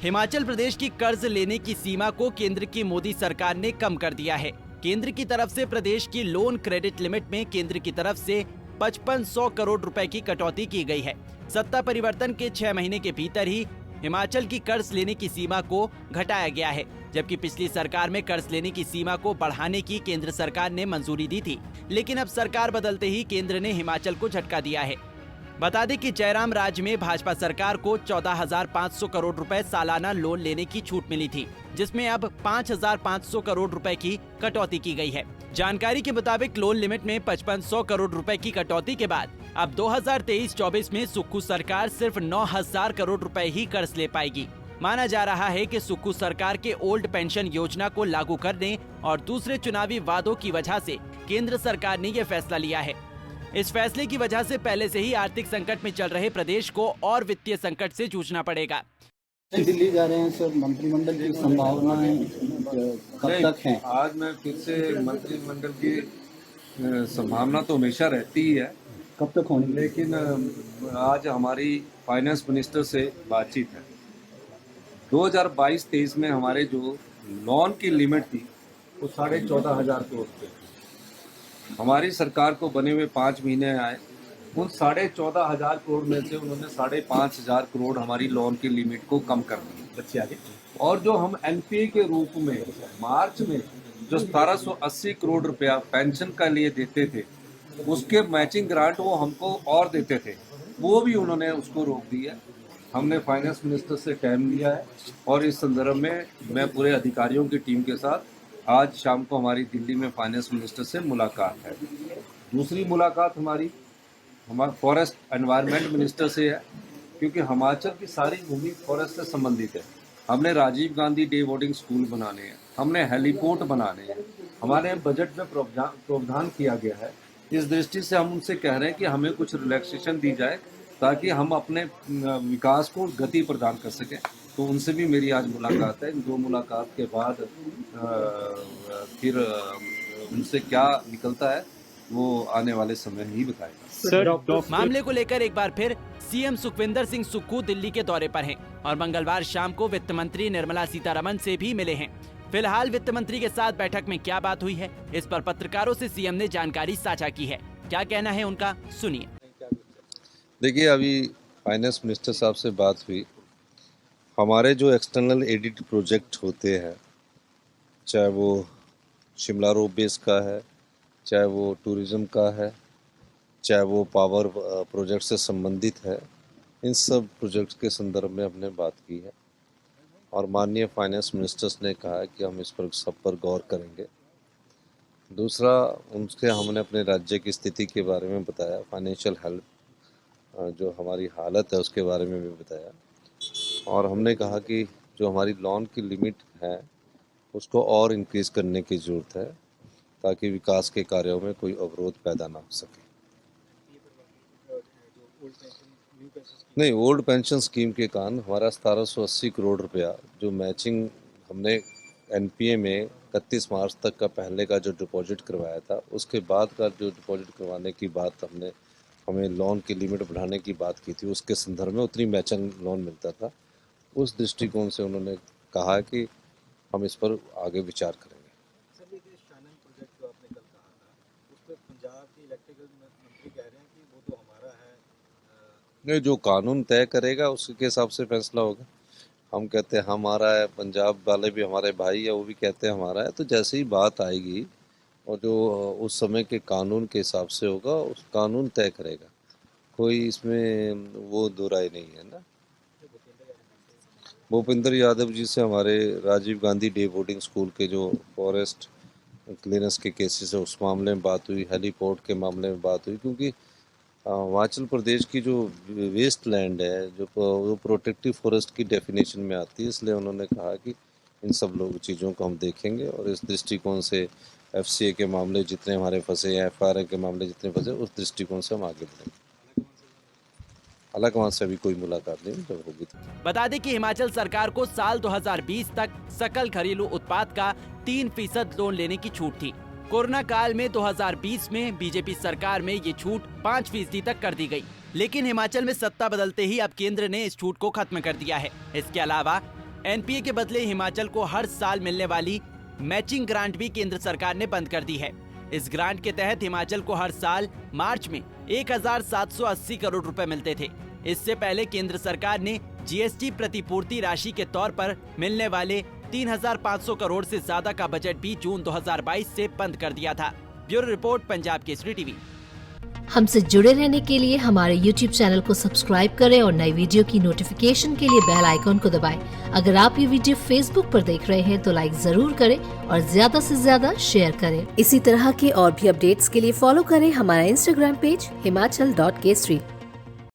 हिमाचल प्रदेश की कर्ज लेने की सीमा को केंद्र की मोदी सरकार ने कम कर दिया है। केंद्र की तरफ से प्रदेश की लोन क्रेडिट लिमिट में केंद्र की तरफ से 5500 करोड़ रुपए की कटौती की गई है। सत्ता परिवर्तन के 6 महीने के भीतर ही हिमाचल की कर्ज लेने की सीमा को घटाया गया है, जबकि पिछली सरकार में कर्ज लेने की सीमा को बढ़ाने की केंद्र सरकार ने मंजूरी दी थी, लेकिन अब सरकार बदलते ही केंद्र ने हिमाचल को झटका दिया है। बता दें कि जयराम राज्य में भाजपा सरकार को 14,500 करोड़ रुपए सालाना लोन लेने की छूट मिली थी, जिसमें अब 5,500 करोड़ रुपए की कटौती की गई है। जानकारी के मुताबिक लोन लिमिट में 5500 करोड़ रुपए की कटौती के बाद अब 2023-24 में सुक्खू सरकार सिर्फ 9,000 करोड़ रुपए ही कर्ज ले पाएगी। माना जा रहा है कि सुक्खू सरकार के ओल्ड पेंशन योजना को लागू करने और दूसरे चुनावी वादों की वजह से केंद्र सरकार ने यह फैसला लिया है। इस फैसले की वजह से पहले से ही आर्थिक संकट में चल रहे प्रदेश को और वित्तीय संकट से जूझना पड़ेगा। दिल्ली जा रहे हैं सर, मंत्रिमंडल की संभावनाएं कब तक हैं? आज मैं फिर से मंत्रिमंडल की संभावना तो हमेशा रहती ही है, कब तक होनी? लेकिन आज हमारी फाइनेंस मिनिस्टर से बातचीत है। 2022-23 में हमारे जो लोन की लिमिट थी वो 14,500 करोड़ थी। हमारी सरकार को बने हुए 5 महीने आए, उन 14,500 करोड़ में से उन्होंने 5,500 करोड़ हमारी लोन की लिमिट को कम कर दी। और जो हम एनपीए के रूप में मार्च में जो 1780 करोड़ रुपया पेंशन का लिए देते थे, उसके मैचिंग ग्रांट वो हमको और देते थे, वो भी उन्होंने उसको रोक दिया। हमने फाइनेंस मिनिस्टर से टाइम लिया है और इस संदर्भ में मैं पूरे अधिकारियों की टीम के साथ आज शाम को हमारी दिल्ली में फाइनेंस मिनिस्टर से मुलाकात है। दूसरी मुलाकात हमारी फॉरेस्ट एनवायरनमेंट मिनिस्टर से है, क्योंकि हिमाचल की सारी भूमि फॉरेस्ट से संबंधित है। हमने Rajiv Gandhi day boarding school बनाने हैं, हमने हेलीपोर्ट बनाने हैं, हमारे बजट में प्रावधान किया गया है। इस दृष्टि से हम उनसे कह रहे हैं कि हमें कुछ रिलैक्सेशन दी जाए ताकि हम अपने विकास को गति प्रदान कर सकें। तो उनसे भी मेरी आज मुलाकात है। इन 2 मुलाकात के बाद फिर उनसे क्या निकलता है वो आने वाले समय ही बताएगा। मामले को लेकर एक बार फिर सीएम सुखविंदर सिंह सुक्खू दिल्ली के दौरे पर हैं और मंगलवार शाम को वित्त मंत्री निर्मला सीतारमण से भी मिले हैं। फिलहाल वित्त मंत्री के साथ बैठक में क्या बात हुई है, इस पर पत्रकारों से सीएम ने जानकारी साझा की है। क्या कहना है उनका, सुनिए। देखिए, अभी फाइनेंस मिनिस्टर साहब से बात हुई। हमारे जो एक्सटर्नल एडिट प्रोजेक्ट होते हैं, चाहे वो शिमला रोप बेस का है, चाहे वो टूरिज़्म का है, चाहे वो पावर प्रोजेक्ट से संबंधित है, इन सब प्रोजेक्ट्स के संदर्भ में हमने बात की है और माननीय फाइनेंस मिनिस्टर्स ने कहा है कि हम इस पर सब पर गौर करेंगे। दूसरा, उनसे हमने अपने राज्य की स्थिति के बारे में बताया, फाइनेंशियल हेल्थ जो हमारी हालत है उसके बारे में भी बताया और हमने कहा कि जो हमारी लोन की लिमिट है उसको और इंक्रीज़ करने की ज़रूरत है ताकि विकास के कार्यों में कोई अवरोध पैदा ना हो सके। नहीं, ओल्ड पेंशन स्कीम के कारण हमारा 1780 करोड़ रुपया जो मैचिंग हमने एनपीए में 31 मार्च तक का पहले का जो डिपॉजिट करवाया था, उसके बाद का जो डिपॉजिट करवाने की बात हमें लोन की लिमिट बढ़ाने की बात की थी, उसके संदर्भ में उतनी मैचिंग लोन मिलता था। उस दृष्टिकोण से उन्होंने कहा कि हम इस पर आगे विचार करेंगे। सर, ये शानन प्रोजेक्ट जो आपने कल कहा था, उस पर पंजाब के इलेक्ट्रिकल मंत्री कह रहे हैं कि वो तो हमारा है। नहीं, जो कानून तय करेगा उसके हिसाब से फैसला होगा। हम कहते हैं हमारा है, पंजाब वाले भी हमारे भाई है, वो भी कहते हैं हमारा है। तो जैसे ही बात आएगी और जो उस समय के कानून के हिसाब से होगा, उस कानून तय करेगा। कोई इसमें वो दो राय नहीं है ना। भूपेंद्र यादव जी से हमारे Rajiv Gandhi day boarding school के जो फॉरेस्ट क्लीयरेंस के केसेस है उस मामले में बात हुई, हेलीपोर्ट के मामले में बात हुई, क्योंकि हिमाचल प्रदेश की जो वेस्ट लैंड है जो प्रोटेक्टिव फॉरेस्ट की डेफिनेशन में आती है, इसलिए उन्होंने कहा कि इन सब लोग चीज़ों को हम देखेंगे और इस दृष्टिकोण से एफसीए के मामले जितने हमारे फंसे हैं, एफआरए के मामले जितने फंसे, उस दृष्टिकोण से हम आगे बढ़ेंगे। हालांकि वहाँ से अभी कोई मुलाकात नहीं, जब होगी तो। बता दें कि हिमाचल सरकार को साल 2020 तक सकल घरेलू उत्पाद का 3% लोन लेने की छूट थी। कोरोना काल में 2020 में बीजेपी सरकार में ये छूट 5% तक कर दी गई, लेकिन हिमाचल में सत्ता बदलते ही अब केंद्र ने इस छूट को खत्म कर दिया है। इसके अलावा एनपीए के बदले हिमाचल को हर साल मिलने वाली मैचिंग ग्रांट भी केंद्र सरकार ने बंद कर दी है। इस ग्रांट के तहत हिमाचल को हर साल मार्च में 1780 करोड़ रुपए मिलते थे। इससे पहले केंद्र सरकार ने जीएसटी प्रतिपूर्ति राशि के तौर पर मिलने वाले 3500 करोड़ से ज्यादा का बजट भी जून 2022 से बंद कर दिया था। Bureau report, Punjab Kesari TV. हमसे जुड़े रहने के लिए हमारे YouTube चैनल को सब्सक्राइब करें और नई वीडियो की नोटिफिकेशन के लिए बेल आइकॉन को दबाएं। अगर आप ये वीडियो Facebook पर देख रहे हैं तो लाइक जरूर करें और ज्यादा से ज्यादा शेयर करें। इसी तरह के और भी अपडेट्स के लिए फॉलो करें हमारा Instagram पेज himachal.kesari।